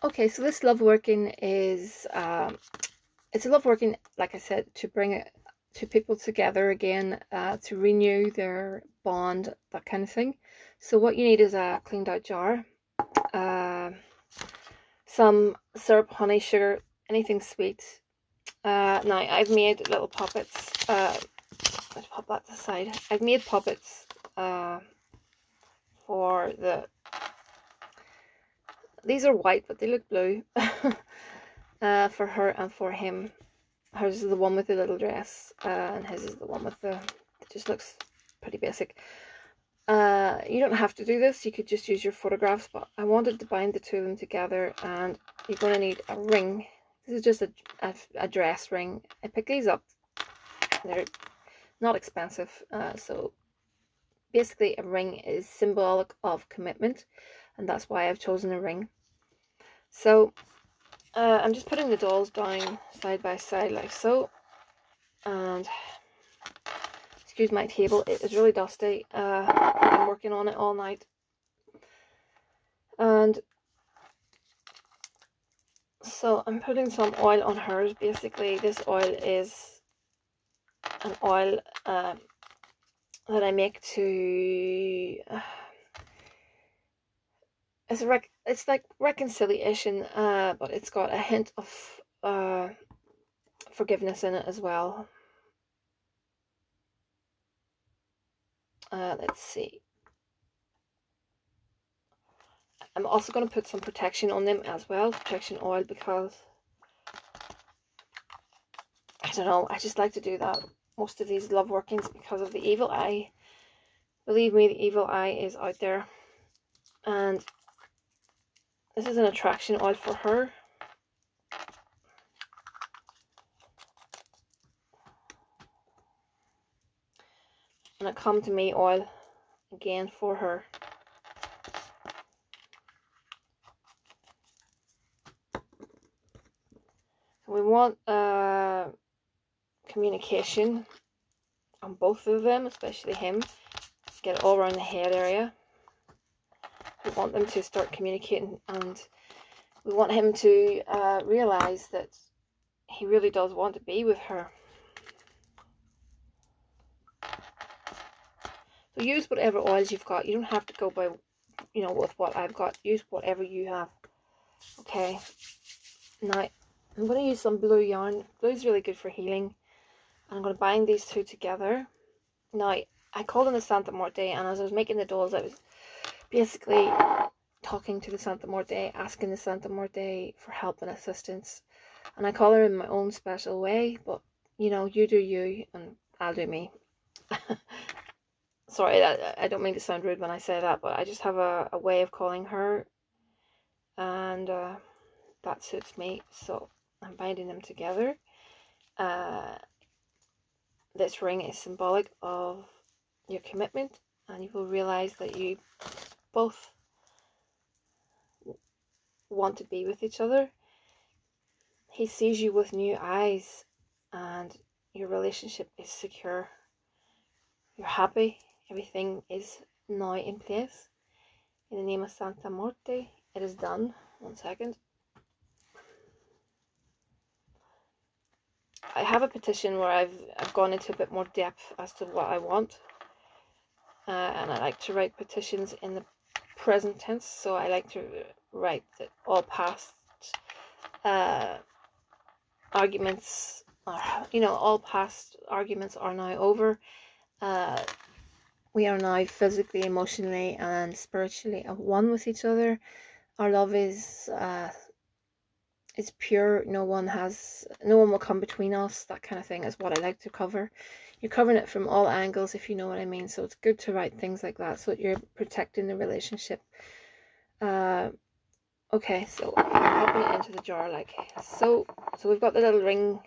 Okay, so this love working is it's a love working, like I said, to bring it to people together again, to renew their bond, that kind of thing. So what you need is a cleaned out jar, uh, some syrup, honey, sugar, anything sweet. Now I've made little poppets. Let's pop that to the side. I've made poppets for the. These are white, but they look blue. For her and for him. Hers is the one with the little dress, and his is the one with the. It just looks pretty basic. You don't have to do this. You could just use your photographs, but I wanted to bind the two of them together, and you're going to need a ring. This is just a dress ring. I picked these up. They're not expensive. So basically a ring is symbolic of commitment, and that's why I've chosen a ring. So I'm just putting the dolls down side by side like so, and excuse my table, it is really dusty. I've been working on it all night, and so I'm putting some oil on hers. Basically this oil is an oil that I make to it's like reconciliation, but it's got a hint of forgiveness in it as well. Let's see. I'm also going to put some protection on them as well, protection oil, because I don't know, I just like to do that most of these love workings because of the evil eye. Believe me, the evil eye is out there. And this is an attraction oil for her. And a come to me oil again for her. So we want communication on both of them, especially him. Get it all around the head area. We want them to start communicating, and we want him to realize that he really does want to be with her. So use whatever oils you've got. You don't have to go by, with what I've got. Use whatever you have. Okay. Now, I'm going to use some blue yarn. Blue is really good for healing. And I'm going to bind these two together. Now, I called in the Santa Muerte, and as I was making the dolls, I was basically talking to the Santa Muerte, asking the Santa Muerte for help and assistance. And I call her in my own special way, but, you do you, and I'll do me. Sorry, I don't mean to sound rude when I say that, but I just have a way of calling her, and that suits me. So I'm binding them together. This ring is symbolic of your commitment, and you will realize that you both want to be with each other. He sees you with new eyes, and your relationship is secure. You're happy. Everything is now in place. In the name of Santa Muerte, it is done. 1 second. I have a petition where I've gone into a bit more depth as to what I want. And I like to write petitions in the present tense, so I like to write that all past arguments all past arguments are now over. We are now physically, emotionally, and spiritually at one with each other. Our love is pure. No one will come between us. That kind of thing is what I like to cover. You're covering it from all angles, if you know what I mean. So it's good to write things like that, so that you're protecting the relationship. Okay, so I'm popping it into the jar like so. So we've got the little ring.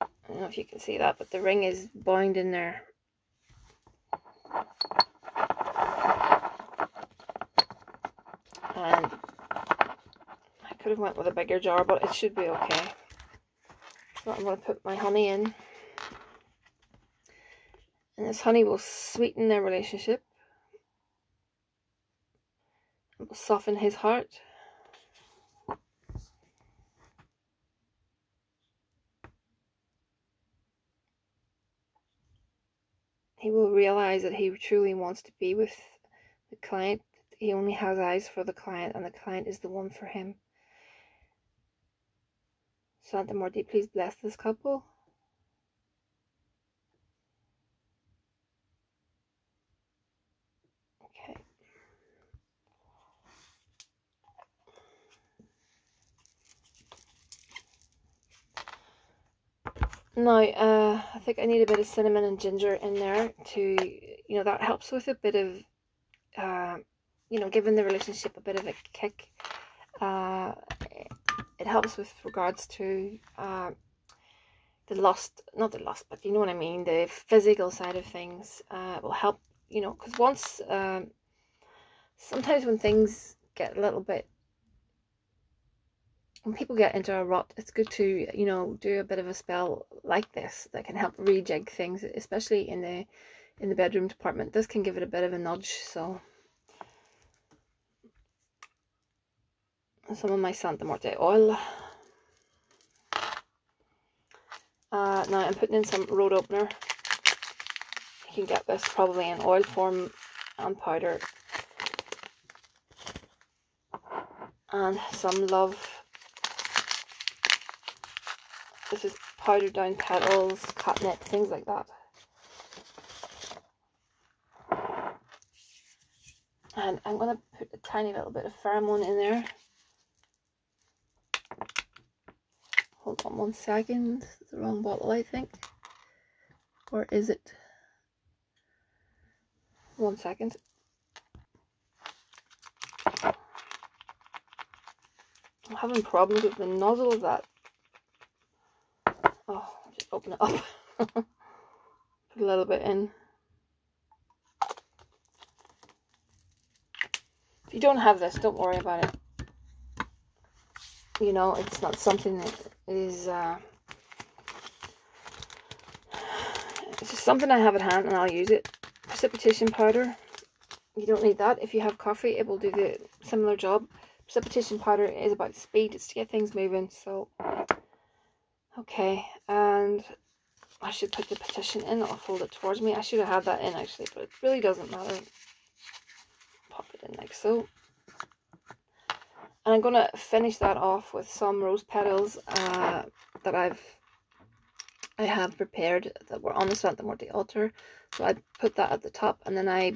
I don't know if you can see that, but the ring is bound in there. And I could have went with a bigger jar, but it should be okay. So I'm going to put my honey in. And this honey will sweeten their relationship. It will soften his heart. he will realize that he truly wants to be with the client. He only has eyes for the client, and the client is the one for him. Santa Muerte, please bless this couple. Okay. Now, I think I need a bit of cinnamon and ginger in there to, that helps with a bit of, giving the relationship a bit of a kick. It helps with regards to the lust, not the lust, but you know what I mean, the physical side of things. Will help, because once, sometimes when things get a little bit, when people get into a rut, it's good to, do a bit of a spell like this that can help rejig things, especially in the bedroom department. This can give it a bit of a nudge. So some of my Santa Muerte oil. Now I'm putting in some road opener. You can get this probably in oil form and powder. And some love. This is powdered down petals, catnip, things like that. And I'm going to put a tiny little bit of pheromone in there. Hold on 1 second. It's the wrong bottle, I think. Or is it? 1 second. I'm having problems with the nozzle of that. Oh, just open it up. Put a little bit in. If you don't have this, don't worry about it. It's not something that is, it's just something I have at hand and I'll use it. Precipitation powder, you don't need that. If you have coffee, it will do the similar job. Precipitation powder is about speed, it's to get things moving. So, okay, and I should put the petition in. I'll fold it towards me. I should have had that in actually, but it really doesn't matter. Pop it in like so. And I'm going to finish that off with some rose petals that I have prepared that were on the Santa Muerte altar. So I put that at the top, and then I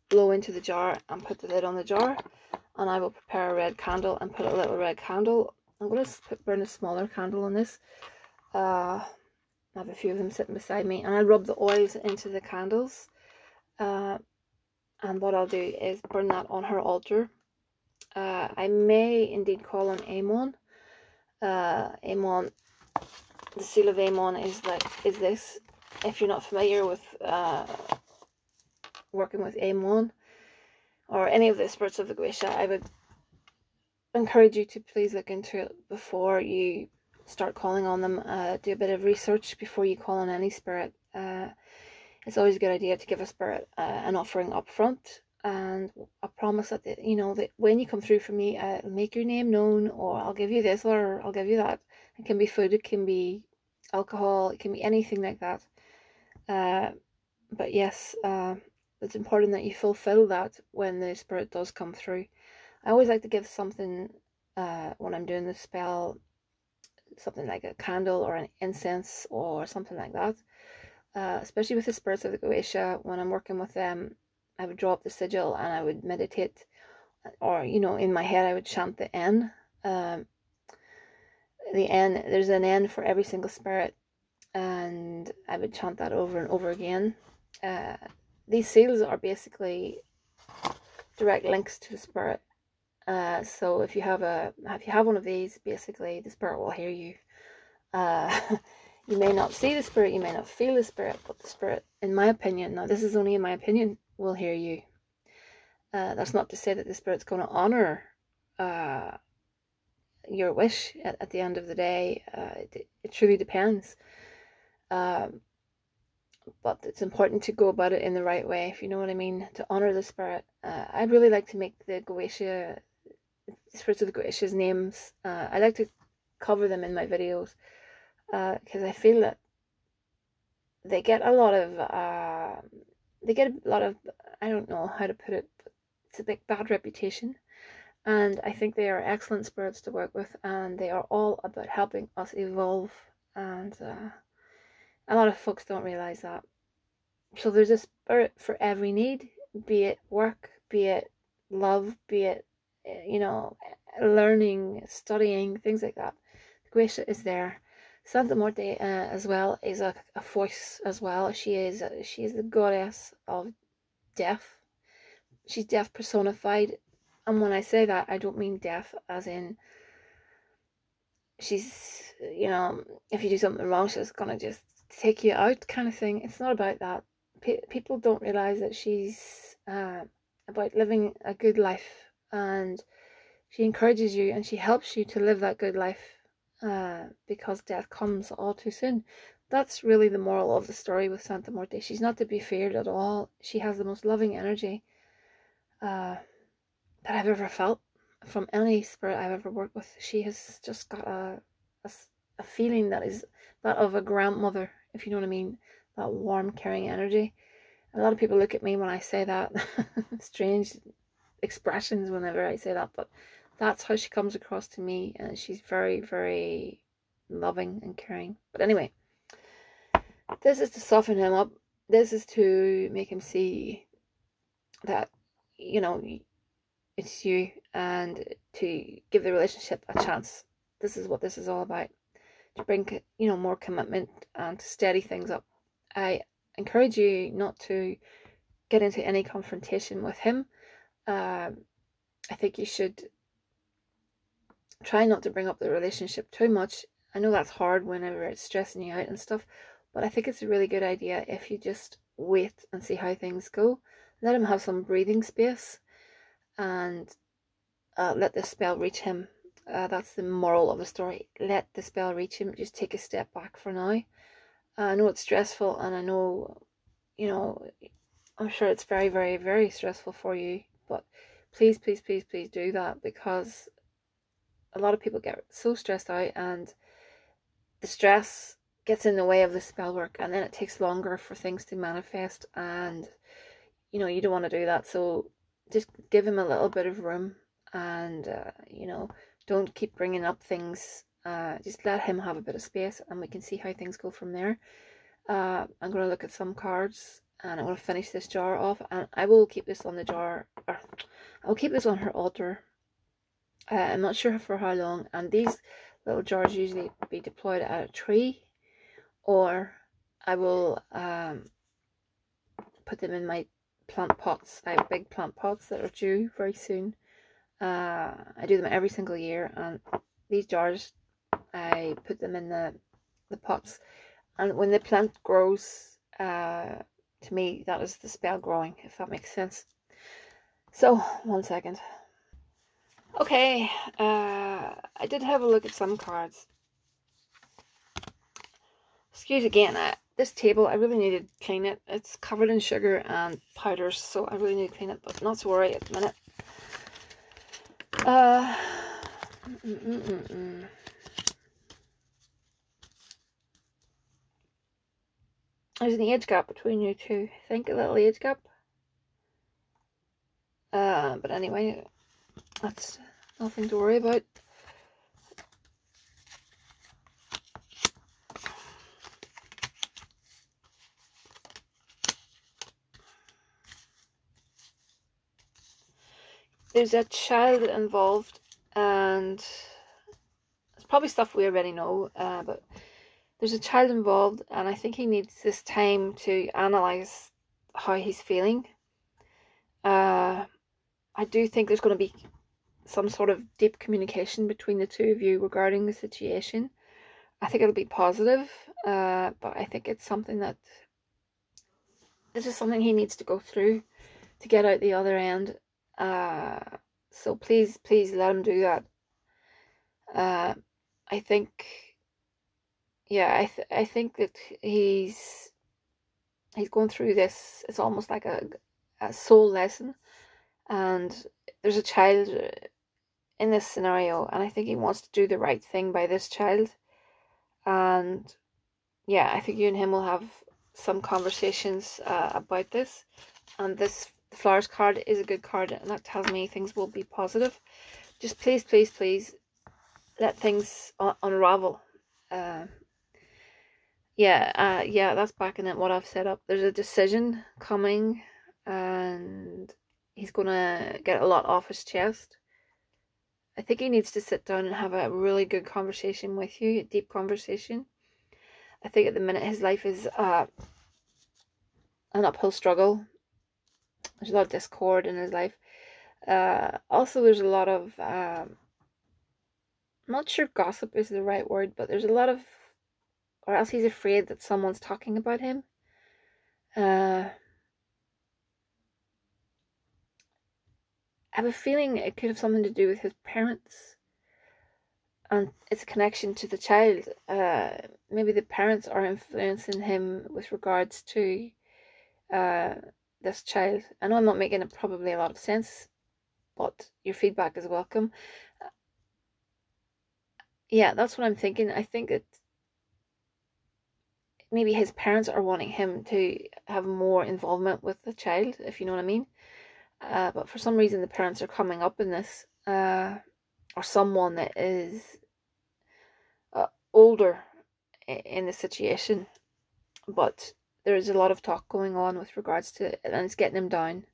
blow into the jar and put the lid on the jar. And I will prepare a red candle and put a little red candle. I'm going to burn a smaller candle on this. I have a few of them sitting beside me, and I rub the oils into the candles. And what I'll do is burn that on her altar. I may indeed call on Amon. Amon, the seal of Amon is this. If you're not familiar with working with Amon or any of the spirits of the Goetia, I would encourage you to please look into it before you start calling on them. Do a bit of research before you call on any spirit. It's always a good idea to give a spirit an offering up front. And I promise that, that when you come through for me, I'll make your name known, or I'll give you this, or I'll give you that. It can be food, it can be alcohol, it can be anything like that. But yes, it's important that you fulfill that when the spirit does come through. I always like to give something when I'm doing the spell, something like a candle or an incense or something like that. Especially with the spirits of the Goetia, when I'm working with them, I would draw up the sigil and I would meditate, or in my head I would chant the N. The N, there's an N for every single spirit, and I would chant that over and over again. These seals are basically direct links to the spirit. So if you have one of these, basically the spirit will hear you. You may not see the spirit, you may not feel the spirit, but the spirit, in my opinion, now this is only in my opinion, will hear you. That's not to say that the spirit's going to honor your wish at the end of the day. It truly depends. But it's important to go about it in the right way, if you know what I mean, to honor the spirit. I'd really like to make the Goetia, the spirits of the Goetia's names. I like to cover them in my videos. Because I feel that they get a lot of they get a lot of, I don't know how to put it, but it's a big bad reputation. And I think they are excellent spirits to work with, and they are all about helping us evolve. And a lot of folks don't realize that. So there's a spirit for every need, be it work, be it love, be it, learning, studying, things like that. The Gracia is there. Santa Morte as well is a voice as well. She is the goddess of death. She's death personified. And when I say that, I don't mean death as in she's, if you do something wrong, she's gonna just take you out kind of thing. It's not about that. People don't realize that she's about living a good life, and she encourages you and she helps you to live that good life because death comes all too soon. That's really the moral of the story with Santa Morte. She's not to be feared at all. She has the most loving energy that I've ever felt from any spirit I've ever worked with. She has just got a feeling that is that of a grandmother, if you know what I mean, that warm, caring energy. A lot of people look at me when I say that. Strange expressions whenever I say that, but that's how she comes across to me, and she's very, very loving and caring. But anyway, this is to soften him up. This is to make him see that, it's you, and to give the relationship a chance. This is what this is all about. To bring, more commitment and to steady things up. I encourage you not to get into any confrontation with him. I think you should try not to bring up the relationship too much. I know that's hard whenever it's stressing you out and stuff, but I think it's a really good idea if you just wait and see how things go. Let him have some breathing space, and let the spell reach him. That's the moral of the story. Let the spell reach him. Just take a step back for now. I know it's stressful, and I know, I'm sure it's very, very, very stressful for you, but please, please, please, please do that, because a lot of people get so stressed out, and the stress gets in the way of the spell work, and then it takes longer for things to manifest, and you don't want to do that. So just give him a little bit of room, and don't keep bringing up things. Just let him have a bit of space, and we can see how things go from there. I'm going to look at some cards, and I'm going to finish this jar off, and I will keep this on the jar, or I'll keep this on her altar. I'm not sure for how long, and these little jars usually be deployed at a tree, or I will put them in my plant pots. I have big plant pots that are due very soon. I do them every single year, and these jars, I put them in the pots, and when the plant grows, to me, that is the spell growing, if that makes sense. So, 1 second. Okay, I did have a look at some cards. Excuse again, this table, I really need to clean it. It's covered in sugar and powders, so I really need to clean it, but not to worry at the minute. There's an age gap between you two. I think a little age gap. But anyway, that's nothing to worry about. There's a child involved, and it's probably stuff we already know, but there's a child involved, and I think he needs this time to analyze how he's feeling. I do think there's going to be some sort of deep communication between the two of you regarding the situation. I think it'll be positive, but I think it's something that this is something he needs to go through to get out the other end. So please, please let him do that. I think, yeah, I think that he's going through this. It's almost like a soul lesson, and there's a child in this scenario, and I think he wants to do the right thing by this child. And yeah, I think you and him will have some conversations about this. And this flowers card is a good card, and that tells me things will be positive. Just please, please, please let things unravel. Yeah, that's backing it what I've set up. There's a decision coming, and he's gonna get a lot off his chest. I think he needs to sit down and have a really good conversation with you, a deep conversation. I think at the minute his life is an uphill struggle. There's a lot of discord in his life. Also, there's a lot of, I'm not sure gossip is the right word, but there's a lot of, or else he's afraid that someone's talking about him. I have a feeling it could have something to do with his parents, and it's a connection to the child. Maybe the parents are influencing him with regards to this child. I know I'm not making it probably a lot of sense, but your feedback is welcome. Yeah, that's what I'm thinking. I think that maybe his parents are wanting him to have more involvement with the child, if you know what I mean. But for some reason, the parents are coming up in this, or someone that is older in the situation. But there's a lot of talk going on with regards to it, and it's getting him down.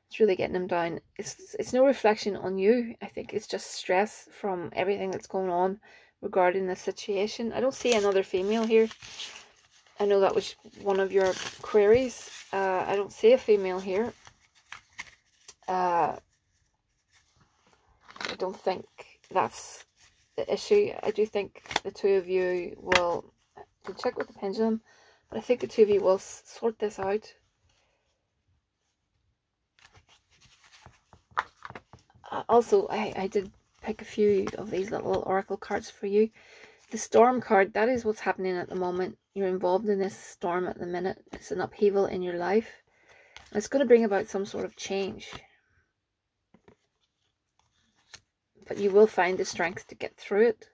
It's really getting him down. It's no reflection on you. I think it's just stress from everything that's going on regarding the situation. I don't see another female here. I know that was one of your queries. I don't see a female here. I don't think that's the issue. I do think the two of you will, check with the pendulum, but I think the two of you will sort this out. Also, I did pick a few of these little oracle cards for you. The storm card, that is what's happening at the moment. You're involved in this storm at the minute. It's an upheaval in your life. And it's going to bring about some sort of change. But you will find the strength to get through it.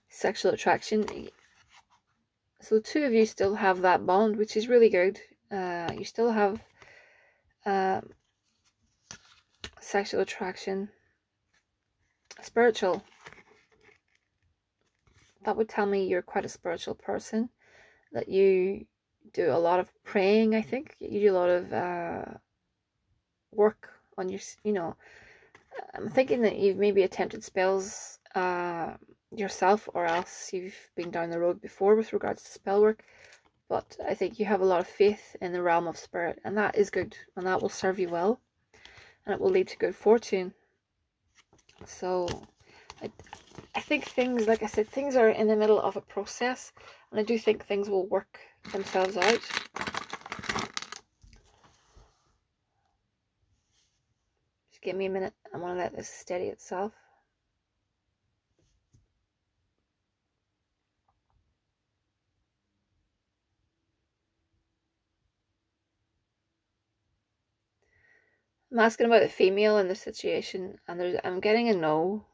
Sexual attraction. So the two of you still have that bond, which is really good. You still have sexual attraction. Spiritual. That would tell me you're quite a spiritual person. That you do a lot of praying, I think. You do a lot of work on your, I'm thinking that you've maybe attempted spells yourself, or else you've been down the road before with regards to spell work. But I think you have a lot of faith in the realm of spirit, and that is good, and that will serve you well, and it will lead to good fortune. So I think things, like I said, things are in the middle of a process, and I do think things will work themselves out. Just give me a minute. I want to let this steady itself. I'm asking about the female in the situation, and I'm getting a no.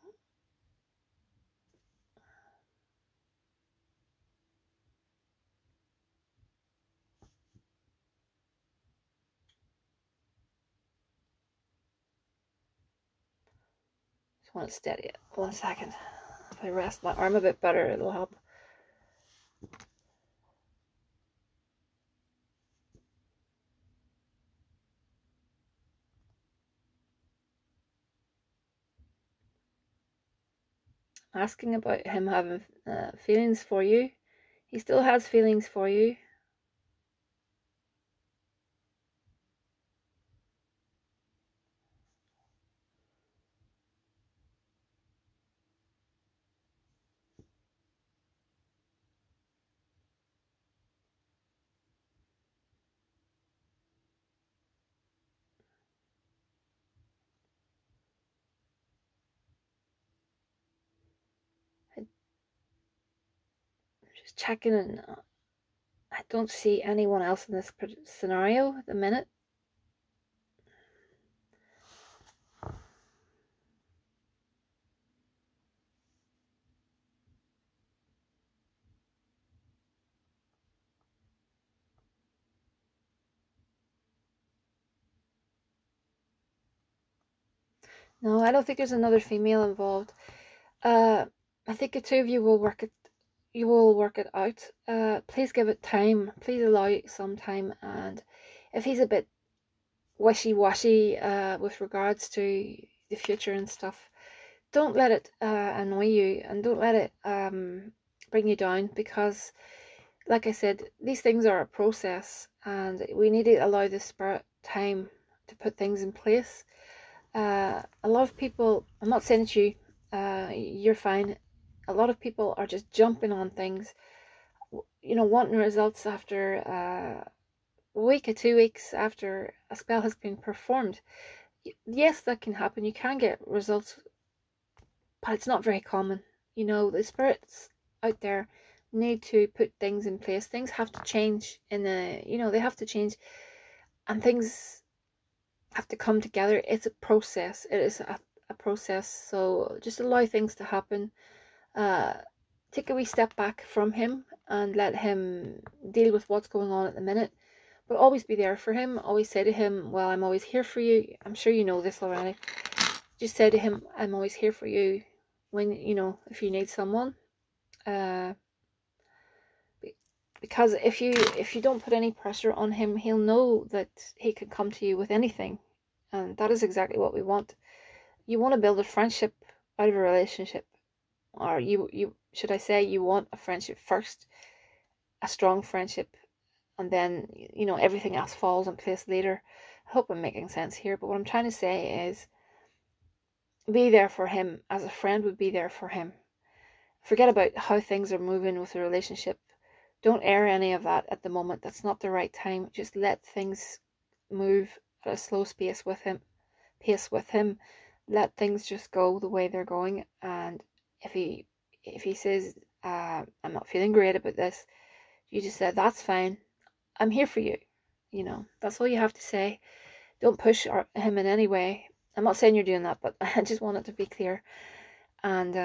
Just want to steady it. 1 second. If I rest my arm a bit better, it'll help. Asking about him having feelings for you. He still has feelings for you. I'm just checking in. I don't see anyone else in this scenario at the minute. No, I don't think there's another female involved. I think the two of you will work it. You will work it out. Please give it time. Please allow it some time. And if he's a bit wishy-washy with regards to the future and stuff, don't let it annoy you, and don't let it bring you down, because like I said, these things are a process, and we need to allow the spirit time to put things in place. A lot of people, I'm not saying it's you, you're fine. A lot of people are just jumping on things, wanting results after a week or 2 weeks after a spell has been performed. Yes, that can happen. You can get results, but it's not very common. The spirits out there need to put things in place. Things have to change they have to change, and things have to come together. It's a process. It is a process. So just allow things to happen. Uh, Take a wee step back from him and let him deal with what's going on at the minute. But always be there for him. Always say to him, well, I'm always here for you. I'm sure you know this already. Just say to him, I'm always here for you when, if you need someone. Because if you don't put any pressure on him, he'll know that he can come to you with anything. And that is exactly what we want. You want to build a friendship out of a relationship. Or you should I say, you want a friendship first, a strong friendship, and then everything else falls in place later. I hope I'm making sense here, but what I'm trying to say is, be there for him as a friend would be there for him. Forget about how things are moving with the relationship. Don't air any of that at the moment. That's not the right time. Just let things move at a slow pace with him. Let things just go the way they're going. And if he says, I'm not feeling great about this, you just said, that's fine. I'm here for you. That's all you have to say. Don't push him in any way. I'm not saying you're doing that, but I just want it to be clear. And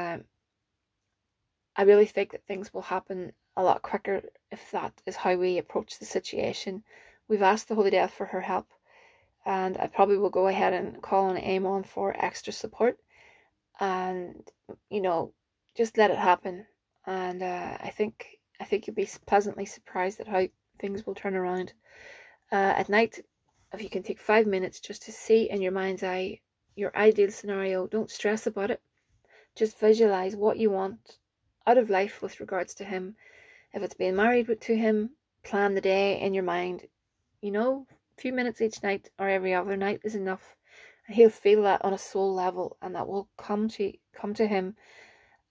I really think that things will happen a lot quicker if that is how we approach the situation. We've asked the Holy Death for her help, and I probably will go ahead and call on Amon for extra support, and just let it happen. And I think you'll be pleasantly surprised at how things will turn around. At night, if you can take 5 minutes just to see in your mind's eye your ideal scenario, don't stress about it. Just visualize what you want out of life with regards to him. If it's being married to him, plan the day in your mind. A few minutes each night or every other night is enough. And he'll feel that on a soul level, and that will come to him.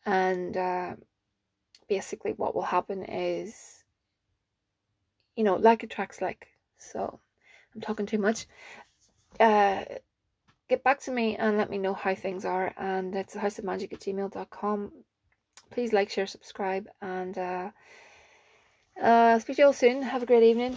And basically what will happen is, like attracts like. So I'm talking too much. Get back to me and let me know how things are, and it's houseofmagic@gmail.com. Please like, share, subscribe, and speak to you all soon. Have a great evening.